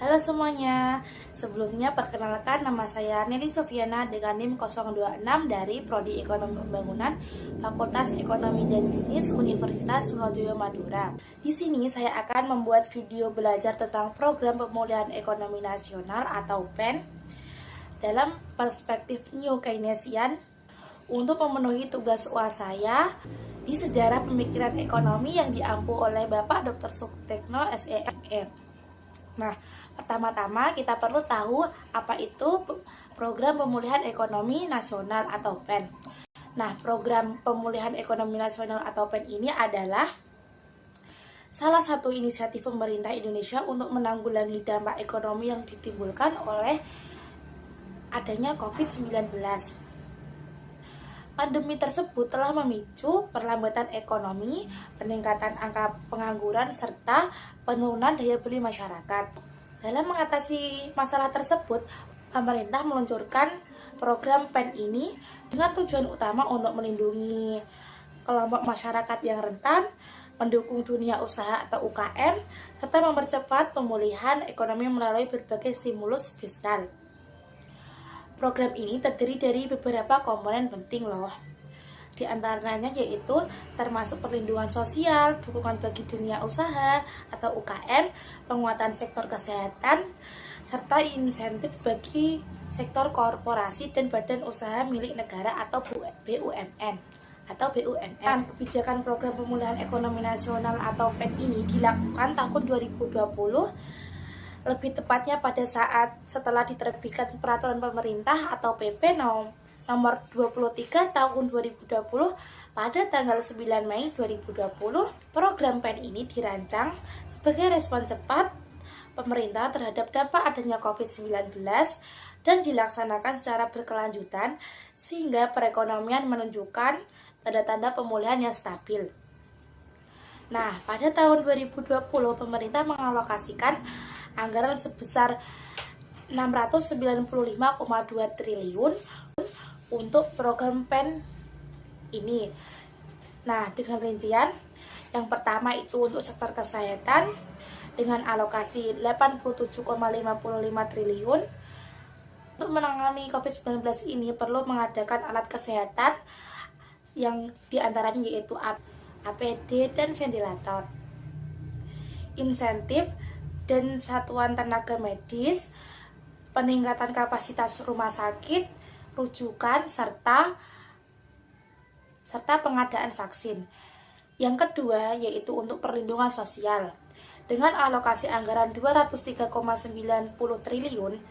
Halo semuanya, sebelumnya perkenalkan nama saya Nelly Sofiana dengan NIM 026 dari Prodi Ekonomi Pembangunan Fakultas Ekonomi dan Bisnis Universitas Trunojoyo Madura. Di sini saya akan membuat video belajar tentang Program Pemulihan Ekonomi Nasional atau PEN dalam perspektif New Keynesian untuk memenuhi tugas UAS saya di sejarah pemikiran ekonomi yang diampu oleh Bapak Dr. Sutekno SEMM. Nah, pertama-tama kita perlu tahu apa itu Program Pemulihan Ekonomi Nasional atau PEN. Nah, Program Pemulihan Ekonomi Nasional atau PEN ini adalah salah satu inisiatif pemerintah Indonesia untuk menanggulangi dampak ekonomi yang ditimbulkan oleh adanya COVID-19. Pandemi tersebut telah memicu perlambatan ekonomi, peningkatan angka pengangguran, serta penurunan daya beli masyarakat. Dalam mengatasi masalah tersebut, pemerintah meluncurkan program PEN ini dengan tujuan utama untuk melindungi kelompok masyarakat yang rentan, mendukung dunia usaha atau UKM, serta mempercepat pemulihan ekonomi melalui berbagai stimulus fiskal. Program ini terdiri dari beberapa komponen penting loh. Di antaranya yaitu termasuk perlindungan sosial, dukungan bagi dunia usaha atau UKM, penguatan sektor kesehatan, serta insentif bagi sektor korporasi dan badan usaha milik negara atau BUMN. Kebijakan Program Pemulihan Ekonomi Nasional atau PEN ini dilakukan tahun 2020, lebih tepatnya pada saat setelah diterbitkan peraturan pemerintah atau PP nomor 23 tahun 2020 pada tanggal 9 Mei 2020. Program PEN ini dirancang sebagai respon cepat pemerintah terhadap dampak adanya COVID-19 dan dilaksanakan secara berkelanjutan sehingga perekonomian menunjukkan tanda-tanda pemulihan yang stabil. Nah, pada tahun 2020 pemerintah mengalokasikan anggaran sebesar 695,2 triliun untuk program PEN ini. Nah, dengan rincian yang pertama itu untuk sektor kesehatan dengan alokasi 87,55 triliun. Untuk menangani COVID-19 ini perlu mengadakan alat kesehatan yang diantaranya yaitu APD dan ventilator. Insentif dan satuan tenaga medis, peningkatan kapasitas rumah sakit, rujukan, serta pengadaan vaksin. Yang kedua yaitu untuk perlindungan sosial. Dengan alokasi anggaran 203,90 triliun,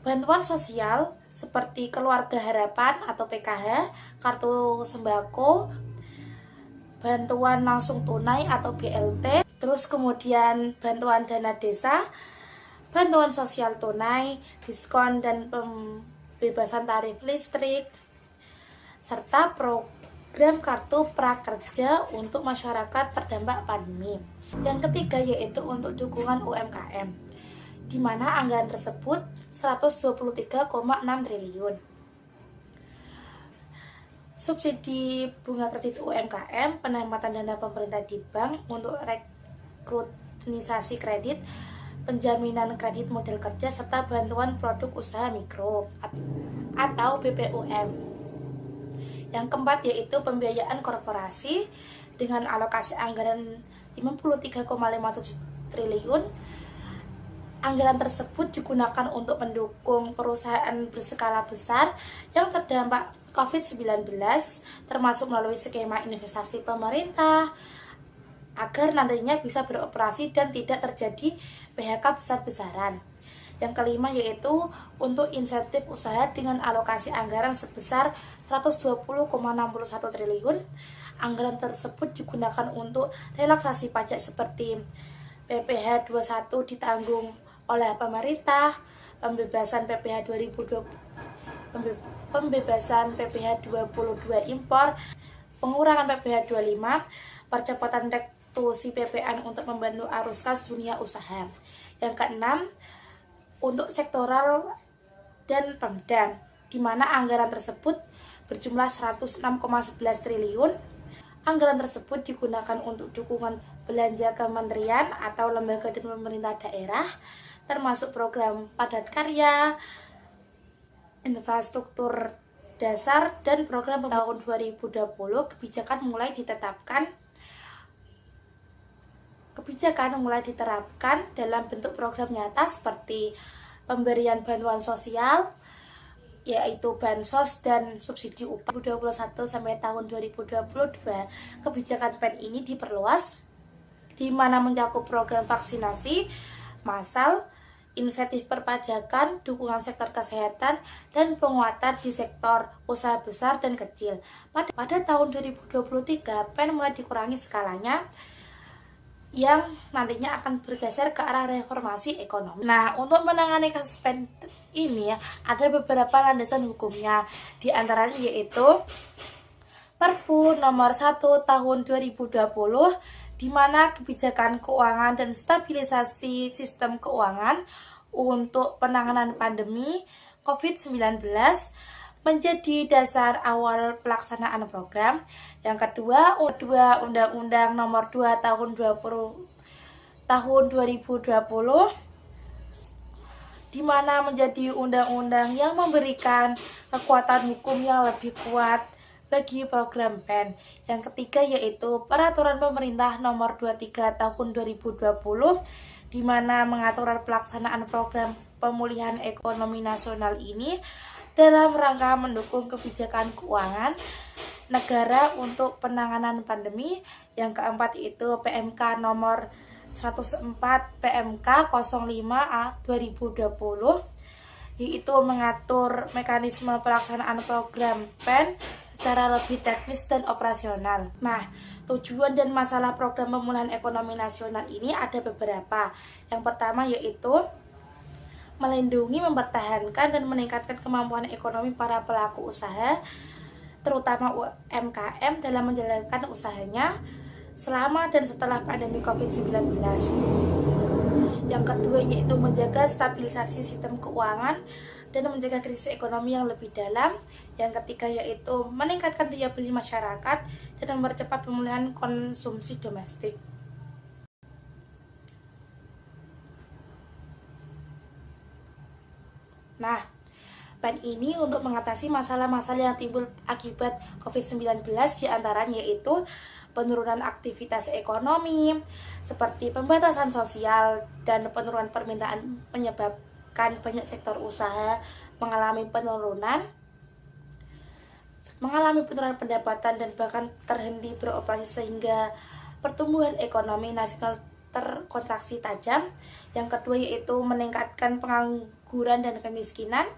bantuan sosial seperti Keluarga Harapan atau PKH, kartu sembako, bantuan langsung tunai atau BLT, terus kemudian bantuan dana desa, bantuan sosial tunai, diskon dan pembebasan tarif listrik, serta program kartu prakerja untuk masyarakat terdampak pandemi. Yang ketiga yaitu untuk dukungan UMKM, di mana anggaran tersebut 123,6 triliun. Subsidi bunga kredit UMKM, penghematan dana pemerintah di bank untuk rekrutasi kredit, penjaminan kredit modal kerja, serta bantuan produk usaha mikro atau BPUM. Yang keempat yaitu pembiayaan korporasi dengan alokasi anggaran 53,57 triliun. Anggaran tersebut digunakan untuk mendukung perusahaan berskala besar yang terdampak COVID-19, termasuk melalui skema investasi pemerintah, agar nantinya bisa beroperasi dan tidak terjadi PHK besar-besaran. Yang kelima yaitu untuk insentif usaha dengan alokasi anggaran sebesar 120,61 triliun. Anggaran tersebut digunakan untuk relaksasi pajak seperti PPh 21 ditanggung oleh pemerintah, pembebasan PPh 2020, pembebasan PPh 22 impor, pengurangan PPh 25, percepatan restitusi PPN untuk membantu arus kas dunia usaha. Yang keenam, untuk sektoral dan Pemda, di mana anggaran tersebut berjumlah 106,11 triliun. Anggaran tersebut digunakan untuk dukungan belanja kementerian atau lembaga dan pemerintah daerah, termasuk program padat karya, infrastruktur dasar, dan program tahun 2020. Kebijakan mulai diterapkan dalam bentuk program nyata seperti pemberian bantuan sosial, yaitu bansos dan subsidi upah. 2021 sampai tahun 2022, kebijakan PEN ini diperluas, di mana mencakup program vaksinasi massal, insentif perpajakan, dukungan sektor kesehatan, dan penguatan di sektor usaha besar dan kecil. Pada tahun 2023, PEN mulai dikurangi skalanya, yang nantinya akan bergeser ke arah reformasi ekonomi. Nah, untuk menangani kasus PEN ini ada beberapa landasan hukumnya, di antaranya yaitu Perpu nomor 1 tahun 2020, di mana kebijakan keuangan dan stabilisasi sistem keuangan untuk penanganan pandemi COVID-19 menjadi dasar awal pelaksanaan program. Yang kedua, Undang-Undang nomor 2 tahun 2020, di mana menjadi undang-undang yang memberikan kekuatan hukum yang lebih kuat bagi program PEN. Yang ketiga yaitu Peraturan Pemerintah nomor 23 tahun 2020, di mana mengatur pelaksanaan program pemulihan ekonomi nasional ini dalam rangka mendukung kebijakan keuangan negara untuk penanganan pandemi. Yang keempat yaitu PMK nomor 104 PMK 05A 2020, yaitu mengatur mekanisme pelaksanaan program PEN secara lebih teknis dan operasional. Nah, tujuan dan masalah program pemulihan ekonomi nasional ini ada beberapa. Yang pertama yaitu melindungi, mempertahankan, dan meningkatkan kemampuan ekonomi para pelaku usaha, terutama UMKM, dalam menjalankan usahanya selama dan setelah pandemi COVID-19. Yang kedua yaitu menjaga stabilisasi sistem keuangan dan menjaga krisis ekonomi yang lebih dalam. Yang ketiga yaitu meningkatkan daya beli masyarakat dan mempercepat pemulihan konsumsi domestik. Nah, PEN ini untuk mengatasi masalah-masalah yang timbul akibat COVID-19, diantaranya yaitu penurunan aktivitas ekonomi, seperti pembatasan sosial dan penurunan permintaan, menyebabkan banyak sektor usaha mengalami penurunan pendapatan dan bahkan terhenti beroperasi, sehingga pertumbuhan ekonomi nasional terkontraksi tajam. Yang kedua yaitu meningkatkan pengangguran dan kemiskinan,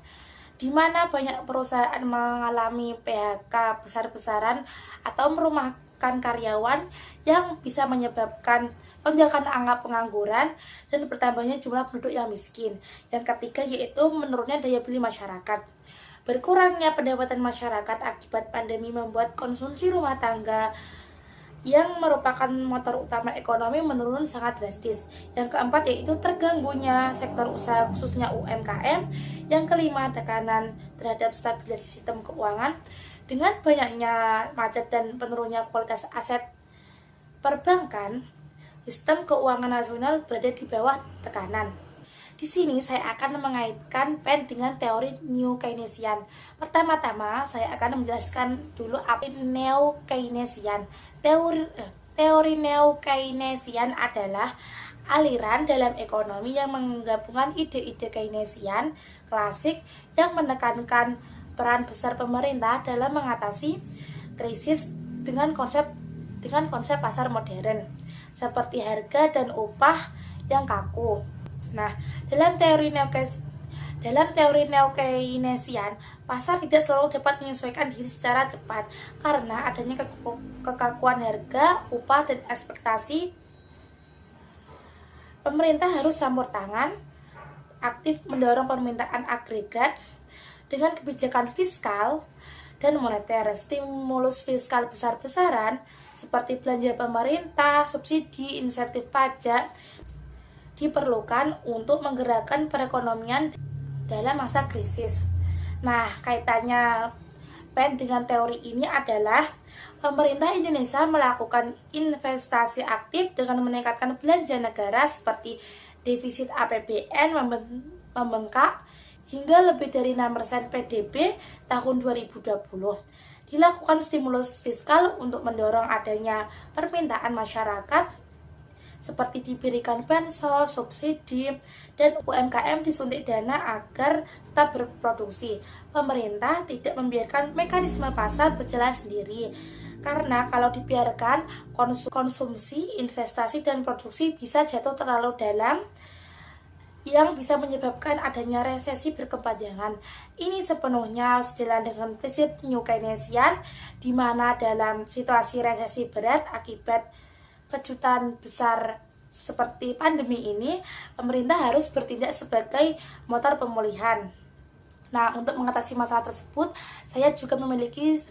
di mana banyak perusahaan mengalami PHK besar-besaran atau merumahkan karyawan, yang bisa menyebabkan lonjakan angka pengangguran dan bertambahnya jumlah penduduk yang miskin. Yang ketiga yaitu menurunnya daya beli masyarakat. Berkurangnya pendapatan masyarakat akibat pandemi membuat konsumsi rumah tangga, yang merupakan motor utama ekonomi, menurun sangat drastis. Yang keempat yaitu terganggunya sektor usaha khususnya UMKM. Yang kelima, tekanan terhadap stabilisasi sistem keuangan dengan banyaknya macet dan penurunnya kualitas aset perbankan. Sistem keuangan nasional berada di bawah tekanan. Di sini saya akan mengaitkan PEN dengan teori New Keynesian. Pertama-tama saya akan menjelaskan dulu apa Neo Keynesian. Teori Neo Keynesian adalah aliran dalam ekonomi yang menggabungkan ide-ide Keynesian klasik yang menekankan peran besar pemerintah dalam mengatasi krisis dengan konsep pasar modern seperti harga dan upah yang kaku. Nah, dalam teori Neo-Keynesian, pasar tidak selalu dapat menyesuaikan diri secara cepat karena adanya kekakuan harga, upah, dan ekspektasi. Pemerintah harus campur tangan, aktif mendorong permintaan agregat dengan kebijakan fiskal dan moneter. Stimulus fiskal besar-besaran seperti belanja pemerintah, subsidi, insentif pajak diperlukan untuk menggerakkan perekonomian dalam masa krisis. Nah, kaitannya PEN dengan teori ini adalah Pemerintah Indonesia melakukan investasi aktif dengan meningkatkan belanja negara seperti defisit APBN membengkak hingga lebih dari 6% PDB tahun 2020. Dilakukan stimulus fiskal untuk mendorong adanya permintaan masyarakat seperti diberikan bansos, subsidi, dan UMKM disuntik dana agar tetap berproduksi. Pemerintah tidak membiarkan mekanisme pasar berjalan sendiri, karena kalau dibiarkan konsumsi, investasi, dan produksi bisa jatuh terlalu dalam yang bisa menyebabkan adanya resesi berkepanjangan. Ini sepenuhnya sejalan dengan prinsip New Keynesian, di mana dalam situasi resesi berat akibat kejutan besar seperti pandemi ini, pemerintah harus bertindak sebagai motor pemulihan. Nah, untuk mengatasi masalah tersebut, saya juga memiliki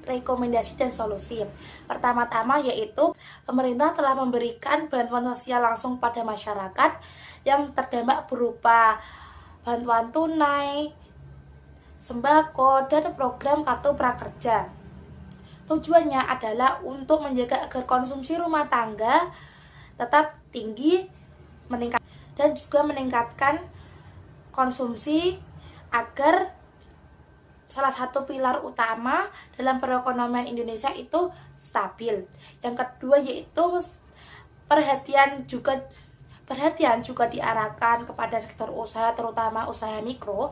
rekomendasi dan solusi. Pertama-tama yaitu pemerintah telah memberikan bantuan sosial langsung pada masyarakat yang terdampak berupa bantuan tunai, sembako, dan program kartu prakerja. Tujuannya adalah untuk menjaga agar konsumsi rumah tangga tetap tinggi, dan juga meningkatkan konsumsi agar salah satu pilar utama dalam perekonomian Indonesia itu stabil. Yang kedua yaitu perhatian juga diarahkan kepada sektor usaha, terutama usaha mikro,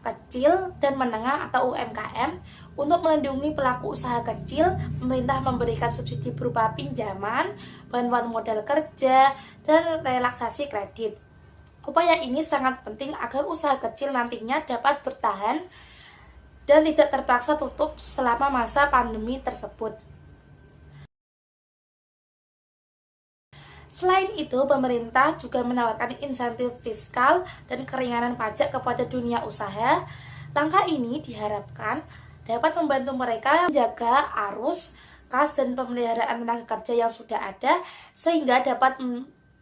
kecil, dan menengah atau UMKM. Untuk melindungi pelaku usaha kecil, pemerintah memberikan subsidi berupa pinjaman, bantuan modal kerja, dan relaksasi kredit. Upaya ini sangat penting agar usaha kecil nantinya dapat bertahan dan tidak terpaksa tutup selama masa pandemi tersebut. Selain itu, pemerintah juga menawarkan insentif fiskal dan keringanan pajak kepada dunia usaha. Langkah ini diharapkan dapat membantu mereka menjaga arus kas dan pemeliharaan tenaga kerja yang sudah ada, sehingga dapat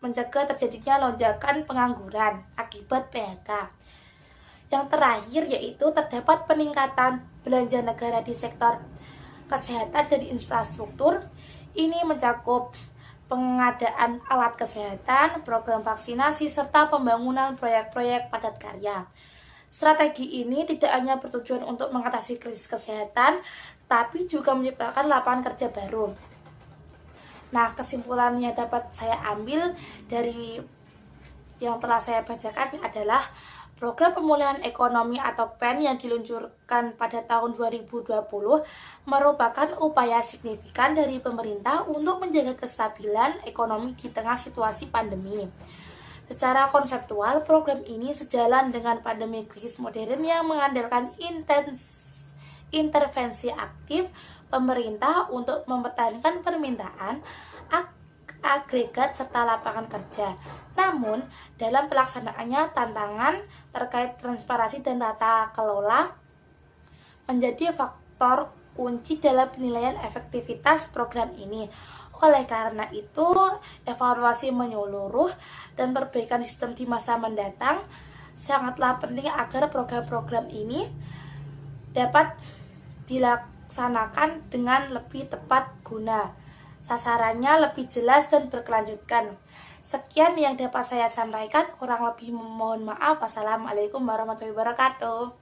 mencegah terjadinya lonjakan pengangguran akibat PHK. Yang terakhir yaitu terdapat peningkatan belanja negara di sektor kesehatan dan infrastruktur. Ini mencakup pengadaan alat kesehatan, program vaksinasi, serta pembangunan proyek-proyek padat karya. Strategi ini tidak hanya bertujuan untuk mengatasi krisis kesehatan, tapi juga menciptakan lapangan kerja baru. Nah, kesimpulannya dapat saya ambil dari yang telah saya bacakan adalah program pemulihan ekonomi atau PEN yang diluncurkan pada tahun 2020 merupakan upaya signifikan dari pemerintah untuk menjaga kestabilan ekonomi di tengah situasi pandemi. Secara konseptual, program ini sejalan dengan pandemi krisis modern yang mengandalkan intervensi aktif pemerintah untuk mempertahankan permintaan agregat serta lapangan kerja. Namun, dalam pelaksanaannya tantangan terkait transparansi dan tata kelola menjadi faktor kunci dalam penilaian efektivitas program ini. Oleh karena itu, evaluasi menyeluruh dan perbaikan sistem di masa mendatang sangatlah penting agar program-program ini dapat dilaksanakan dengan lebih tepat guna, sasarannya lebih jelas dan berkelanjutan. Sekian yang dapat saya sampaikan, kurang lebih mohon maaf. Wassalamualaikum warahmatullahi wabarakatuh.